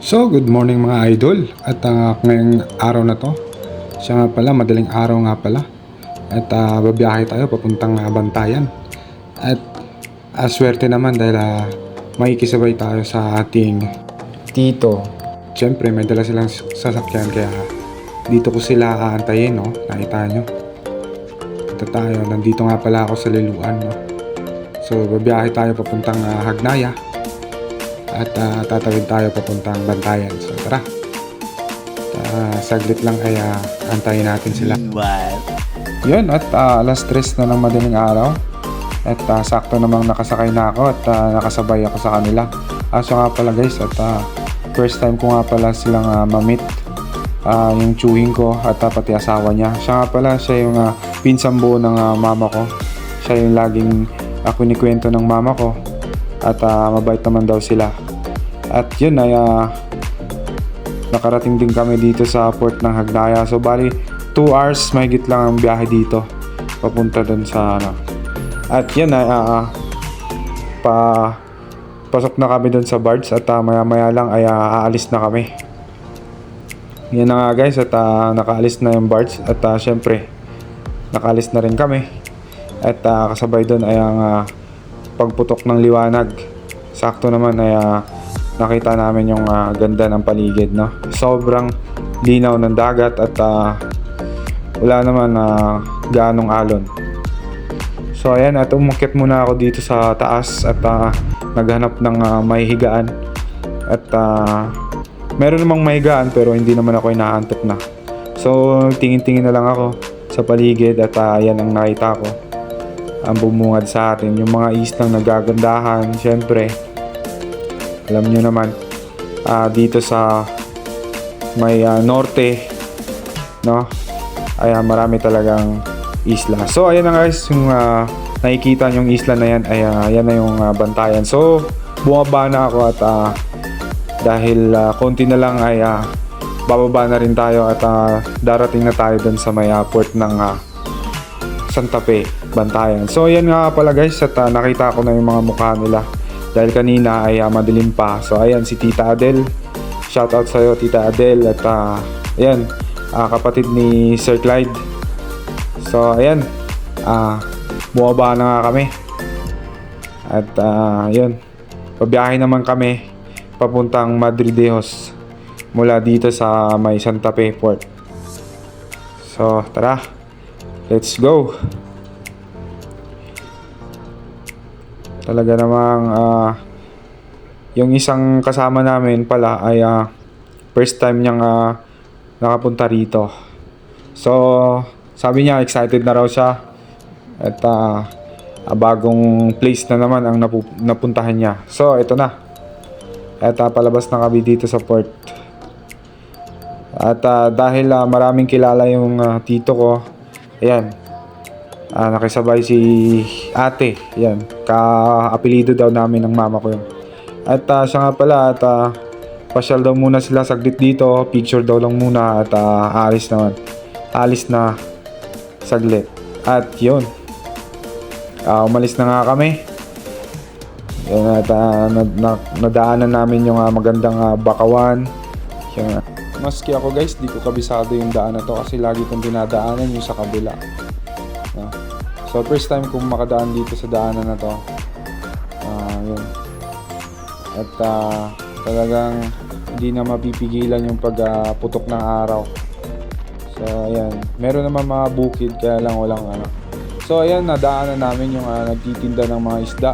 So, good morning mga idol. At ngayong araw na to, siya nga pala, madaling araw nga pala. At babiyahe tayo papuntang Bantayan. At swerte naman dahil makikisabay tayo sa ating tito. Siyempre, may dala silang sasakyan kaya dito ko sila aantayin, no? Nakita nyo. Ito tayo, nandito nga pala ako sa Liloan, no? So, babiyahe tayo papuntang Hagnaya. At tatawid tayo papuntang Bantayan. So tara, saglit lang ay antayin natin sila. Yun, at alas 3 na ng madaling araw. At sakto namang nakasakay na ako at nakasabay ako sa kanila. So nga pala guys, at first time ko nga pala silang mamit. Yung tsuhin ko at pati asawa niya. Siya nga pala, siya yung pinsang buo ng mama ko. Siya yung laging kinikwento ng mama ko. At mabait naman daw sila. At yun ay nakarating din kami dito sa port ng Hagnaya. So bali 2 hours mahigit lang ang biyahe dito papunta doon sa ano. At yun ay pasok na kami doon sa barge. At maya maya lang ay aalis na kami. Yan na nga guys, at nakaalis na yung barge. At syempre nakaalis na rin kami. At kasabay doon ay ang pagputok ng liwanag. Sakto naman ay nakita namin yung ganda ng paligid, no? Sobrang linaw ng dagat at wala naman ganong alon. So ayan, at umakyat muna ako dito sa taas at naghanap ng mahihigaan. At meron namang mahigaan pero hindi naman ako inaantok na. So tingin-tingin na lang ako sa paligid at ayan ang nakita ko. Ang bumungad sa atin, yung mga islang nagagandahan. Syempre, alam nyo naman, dito sa may norte, no, ay marami talagang isla. So ayan na guys, yung nakikita yung isla na yan ay yan na yung Bantayan. So bumaba na ako at dahil konti na lang ay bababa na rin tayo at darating na tayo dun sa may port ng Santa Fe, Bantayan. So ayan nga pala guys, at nakita ko na yung mga mukha nila dahil kanina ay madilim pa. So ayan si Tita Adel, shout out sa'yo Tita Adel. At ayan, kapatid ni Sir Clyde. So ayan, bumaba na nga kami. At yun, pabiyahe naman kami papuntang Madridejos mula dito sa may Santa Fe Port. So tara, let's go. Talaga namang yung isang kasama namin pala ay first time niyang nakapunta rito. So sabi niya excited na raw siya at bagong place na naman ang napuntahan niya. So ito na, at palabas na kami dito sa port. At dahil maraming kilala yung tito ko, ayan, nakisabay si ate. Yan, ka-apelido daw namin ng mama ko yun. At siya nga pala, at pasyal daw muna sila saglit dito. Picture daw lang muna at alis naman. Alis na saglit. At yun, umalis na nga kami. Yan, at nadaanan namin yung magandang Bakawan. Yan. Maski ako guys, di ko kabisado yung daan na to kasi lagi kong dinadaanan yung sa kabila. So first time kong makadaan dito sa daanan na to. Yun. At talagang hindi na mapipigilan yung pagputok ng araw. So ayan, meron naman mga bukid kaya lang walang ano. So ayan, nadaanan namin yung nagtitinda ng mga isda.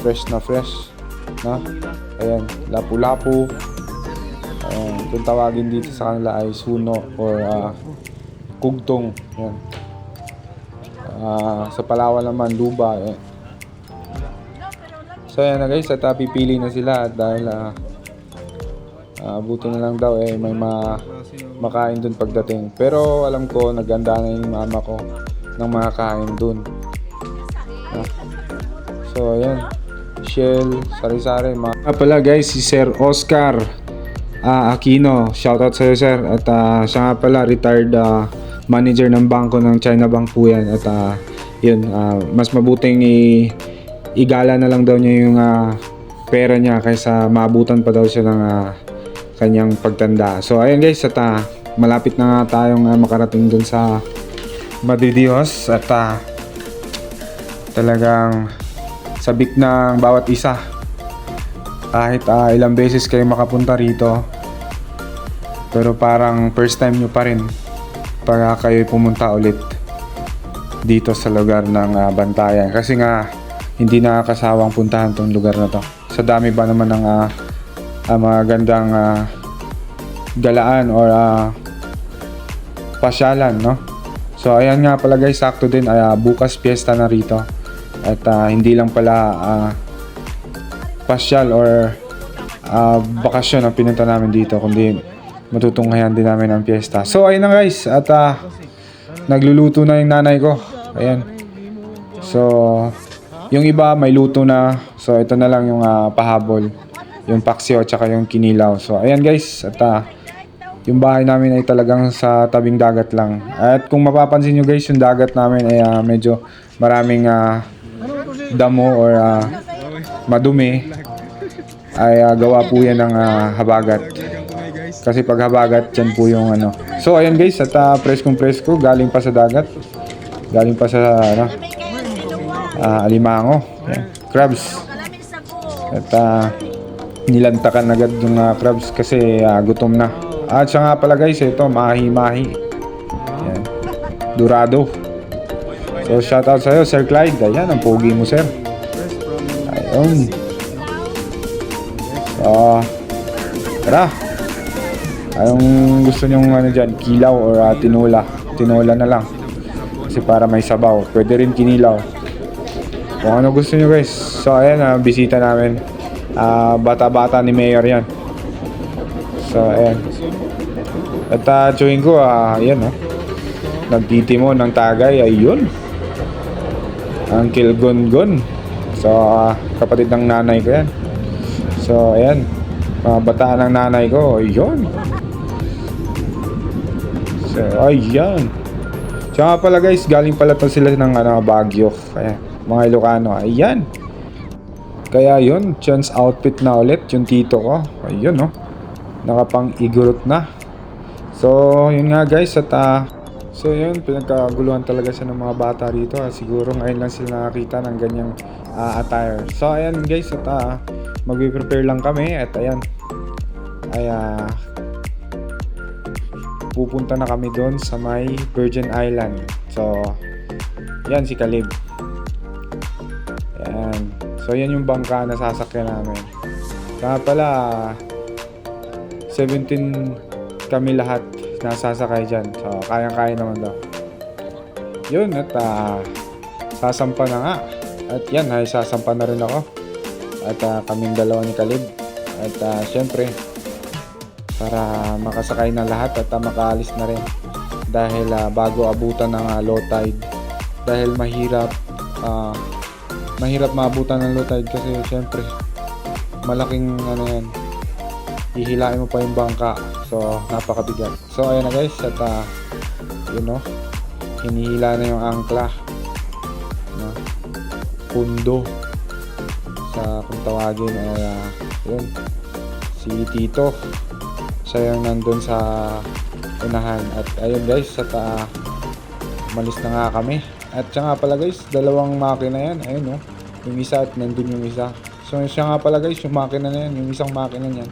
Fresh na fresh, no? Ayan, lapu-lapu. Ayan, kung tawagin dito sa kanila ay suno or kugtong. Ayan. Sa Palawan naman luba. So ayan na guys, at pipili na sila at dahil buti na lang daw may makain dun pagdating. Pero alam ko naganda na yung mama ko ng mga kain dun. So ayan, Shell, sari-sari pala guys, si Sir Oscar Aquino, shoutout sa'yo sir. At siya nga pala retired manager ng bangko ng China Bank po yan. At yun, mas mabuting igala na lang daw niya yung pera niya kaysa maabutan pa daw siya ng kanyang pagtanda. So ayan guys, at malapit na nga tayong makarating dun sa Madridijos at talagang sabik ng bawat isa. Kahit ilang beses kayo makapunta rito, pero parang first time nyo pa rin pag kayo pumunta ulit dito sa lugar ng Bantayan. Kasi nga hindi nakakasawang puntahan tong lugar na to. Sa dami ba naman ng mga gandang galaan or pasyalan, no? So ayan nga pala guys, sakto din bukas piyesta na rito. At hindi lang pala pasyal or bakasyon ang pinunta namin dito, kundi matutunghayan din namin ang piyesta. So ayun na guys, at nagluluto na yung nanay ko. Ayan. So yung iba may luto na. So ito na lang yung pahabol, yung paksiw at saka yung kinilaw. So ayan guys, at yung bahay namin ay talagang sa tabing dagat lang. At kung mapapansin nyo guys, yung dagat namin ay medyo maraming damo or madumi. Ay gawa po yan ng habagat. Kasi pag habagat, yan po yung ano. So ayan guys, at preskong presko, galing pa sa dagat. Galing pa sa alimango. Ayan, crabs. At nilantakan agad yung crabs kasi gutom na. At siya nga pala guys, ito mahi-mahi. Ayan. Dorado. So shoutout sa'yo Sir Clyde. Ayan, ang pogi mo sir. Ayun. So tara. Anong gusto nyong dyan? Kilaw or tinola? Tinola na lang. Kasi para may sabaw. Pwede rin kinilaw. Kung ano gusto nyo guys. So ayan, bisita namin. Bata-bata ni Mayor yan. So ayan. At chewing ko, ayan nagtitimo ng tagay, ayun. Uncle Gongon. So kapatid ng nanay ko yan. So ayan, bataan ng nanay ko, ayun. So ayan. So nga pala guys, galing pala to sila ng Baguio. Kaya mga Ilocano, ayan. Kaya yun, chance outfit na ulit yung tito ko. Ayun nakapang igurot na. So yun nga guys, at so yun, pinagkaguluhan talaga siya ng mga bata rito. Siguro ngayon lang sila nakakita ng ganyang attire. So ayan guys, at magpe-prepare lang kami. At ayan, ay pupunta na kami doon sa may Virgin Island. So yan si Caleb. Ayan. So yan yung bangka na sasakyan namin. Kaya pala 17 kami lahat nasasakay dyan. So kayang-kaya naman daw. Yun, at sasampa na nga. At yan, ay sasampa na rin ako. At kaming dalawa ni Caleb. At syempre, para makasakay na lahat at makaalis na rin. Dahil bago abutan ng low tide. Dahil mahirap maabutan ng low tide kasi syempre malaking yan, hihilain mo pa yung bangka. So napakabigat. So ayan na guys, at hinihila na yung angkla, pundo sa kung tawagin ay yun, si Tito siya yung nandun sa unahan. At ayun guys, at malis na nga kami. At siya nga pala guys, dalawang makina yan. Ayun yung isa at nandun yung isa. So siya nga pala guys, yung makina na yan, yung isang makina niyan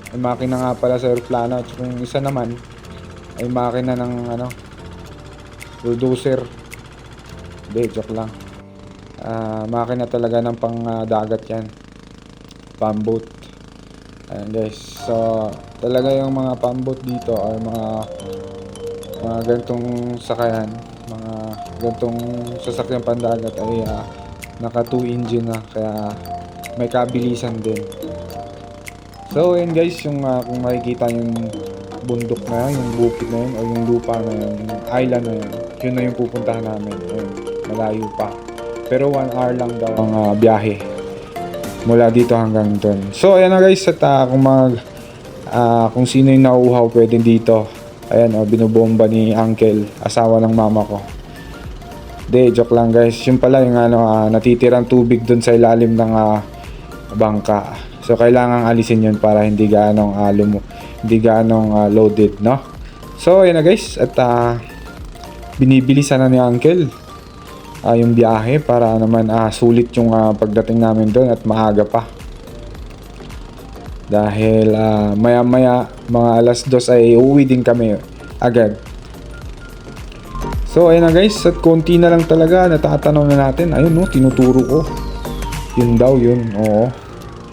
ay makina nga pala sa aeroplano. At yung isa naman ay makina ng bulldozer. Hindi, joke lang. Makina talaga ng pang dagat yan, pamboat. Ayan guys, so talaga yung mga pamboat dito or mga gantong sakayan, mga gantong sasakyan pandagat ay naka 2 engine na, kaya may kabilisan din. So ayun guys, yung kung makikita yung bundok na yun, yung bukid na yun, o yung lupa na yun, yung island na yun, yun na yung pupuntahan namin. Ayun, malayo pa, pero 1 hour lang daw ang biyahe mula dito hanggang doon. So ayan na guys, at kung sino yung nauuhaw pwede dito. Ayan binubomba ni Uncle, asawa ng mama ko. Joke lang guys. Yun pala yung natitirang tubig doon sa ilalim ng bangka. So kailangan alisin yun para hindi gaanong loaded, no? So ayan na guys, at binibilisan na ni Uncle yung biyahe para naman sulit yung pagdating namin doon at maaga pa. Dahil maya maya mga alas 2 ay uuwi din kami agad. So ayun na guys, at konti na lang talaga, natatanaw na natin. Ayun no, tinuturo ko. Yun daw yun, oo.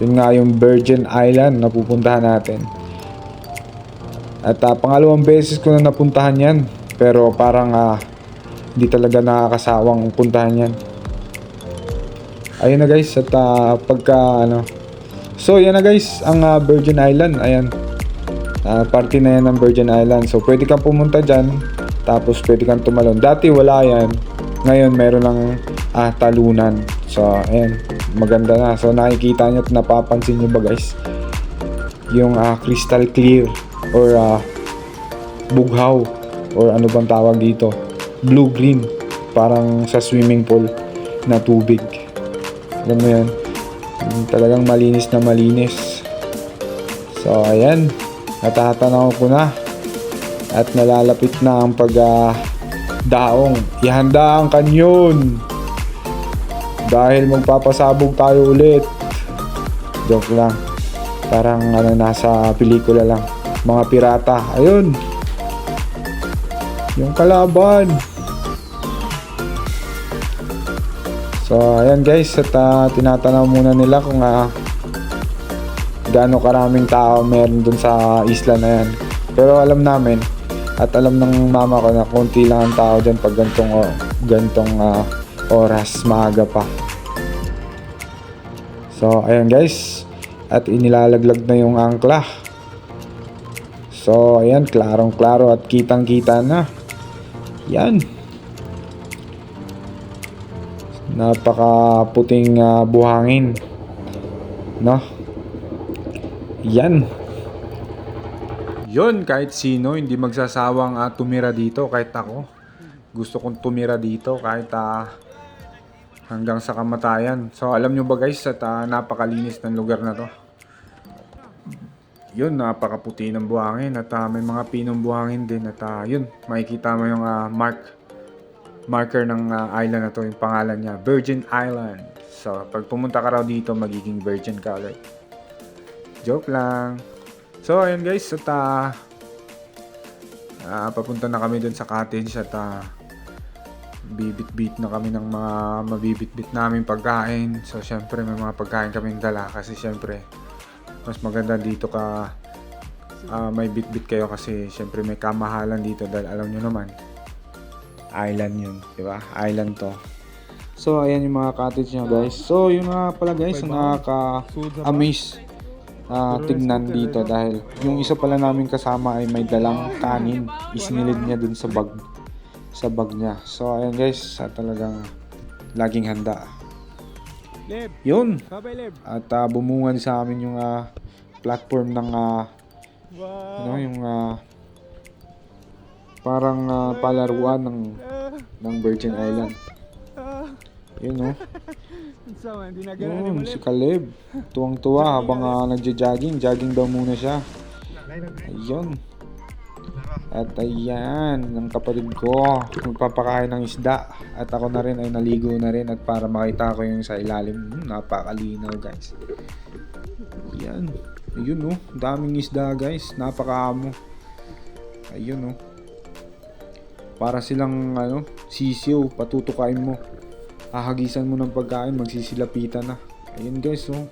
Yun nga yung Virgin Island na pupuntahan natin. At pangalawang beses ko na napuntahan yan. Pero parang hindi talaga nakakasawang puntahan yan. Ayun na guys, at so yan na guys, ang Virgin Island. Ayan, party na yan ng Virgin Island. So pwede kang pumunta dyan, tapos pwede kang tumalon. Dati wala yan, ngayon meron ng talunan. So ayan, maganda na. So nakikita nyo at napapansin nyo ba guys, yung crystal clear or bughaw or ano bang tawag dito, blue green, parang sa swimming pool na tubig. Alam mo yan, talagang malinis na malinis. So ayan, natatanaw ko na at nalalapit na ang pagdaong. Ihanda ang kanyon dahil magpapasabog tayo ulit. Joke lang, parang nasa pelikula lang, mga pirata. Ayun yung kalaban. So ayan guys, at tinatanaw muna nila kung gaano karaming tao meron dun sa isla na yan. Pero alam namin at alam ng mama ko na konti lang ang tao dyan pag gantong oras, maaga pa. So ayan guys, at inilalaglag na yung angkla. So ayan, klarong klaro at kitang kita na yan. Napakaputing buhangin, no? Yan. Yun, kahit sino hindi magsasawang tumira dito. Kahit ako, gusto kong tumira dito kahit hanggang sa kamatayan. So alam nyo ba guys, at napakalinis ng lugar na to. Yun, napakaputi ng buhangin at may mga pinong buhangin din. At yun, makikita mo yung marker ng island na to, yung pangalan niya, Virgin Island. So pag pumunta ka raw dito, magiging virgin ka ulit. Joke lang. So ayun guys, at papunta na kami dun sa cottage at bibit-bit na kami ng mga mabibit-bit namin pagkain. So syempre may mga pagkain kaming dala kasi syempre mas maganda dito ka may bit-bit kayo kasi syempre may kamahalan dito dahil alam nyo naman island yun, di ba? Island to. So ayan yung mga cottage niya guys. So yun nga pala guys, nakaka-amaze tignan dito dahil yung isa pala namin kasama ay may dalang kanin, isinilid niya dun sa bag niya. So ayan guys, talagang laging handa yun. At bumungan sa amin yung platform ng yung parang palaruan ng Virgin Island. Yun no. Yun, si Caleb tuwang-tuwa habang nagja-jogging daw muna siya. Ayun. At ayan, ang kapatid ko magpapakain ng isda. At ako na rin ay naligo na rin at para makita ko yung sa ilalim. Napakalinaw guys. Ayan. Ayun oh, daming isda guys. Napakaamo. Ayun oh. Para silang sisiw, patutukain mo. Hahagisan mo ng pagkain, magsisilapitan na. Ayun guys oh.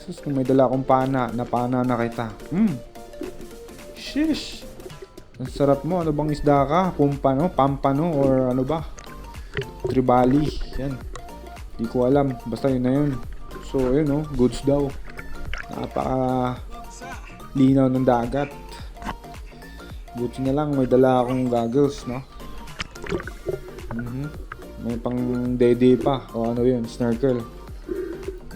Sus, kung may dala akong pana na kita. Shish. Ang sarap mo. Ano bang isda ka? Pampano or ano ba? Tribali. Yan. Di ko alam. Basta yun na yun. So ayun oh, goods daw. Napaka linaw ng dagat. Buti na lang may dala akong goggles, no? May pang dede pa. O ano yun, snorkel.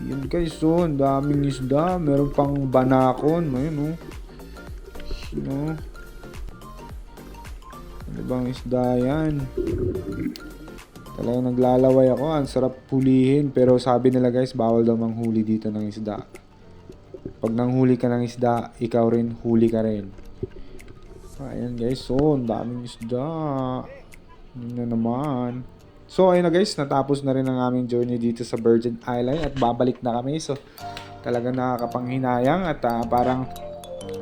Yun guys, so ang daming isda. Meron pang banakon. Ayun oh. No? Ano bang isda yan? Talagang naglalaway ako. Ang sarap hulihin. Pero sabi nila guys, bawal daw manghuli dito ng isda. Pag nanghuli ka ng isda, ikaw rin huli ka rin. Ayan guys, so ang daming isda. Yun na naman. So ayun na guys, natapos na rin ang aming journey dito sa Virgin Island at babalik na kami. So talagang nakakapanghinayang at parang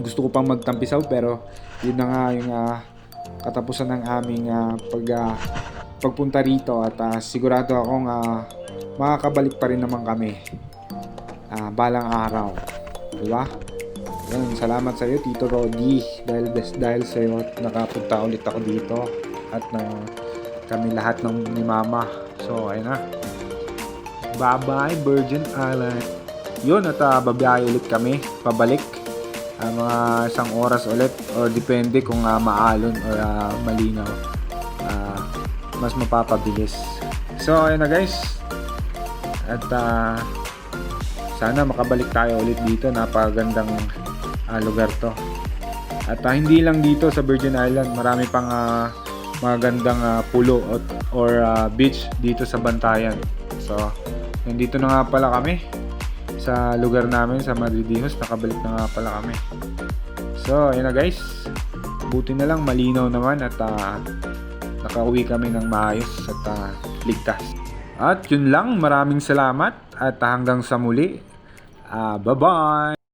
gusto ko pang magtampisaw pero yun na nga yung katapusan ng aming pagpunta rito at sigurado akong makakabalik pa rin naman kami balang araw. Diba? Yan, salamat sa iyo Tito Rodi dahil sa iyo nakapunta ulit ako dito at kami lahat ni Mama. So ayun na. Bye bye Virgin Island. Yun at babiyahe ulit kami pabalik. Mga isang oras ulit or depende kung maalon or malinaw. Mas mapapabilis. So ayun na guys. At sana makabalik tayo ulit dito. Napakagandang lugar to. At hindi lang dito sa Virgin Island, marami pang magandang pulo or beach dito sa Bantayan. So, nandito na nga pala kami sa lugar namin sa Madridijos. Nakabalik na nga pala kami. So, ayun na guys. Buti na lang malinaw naman at nakauwi kami ng maayos at ligtas. At yun lang, maraming salamat at hanggang sa muli. Bye-bye!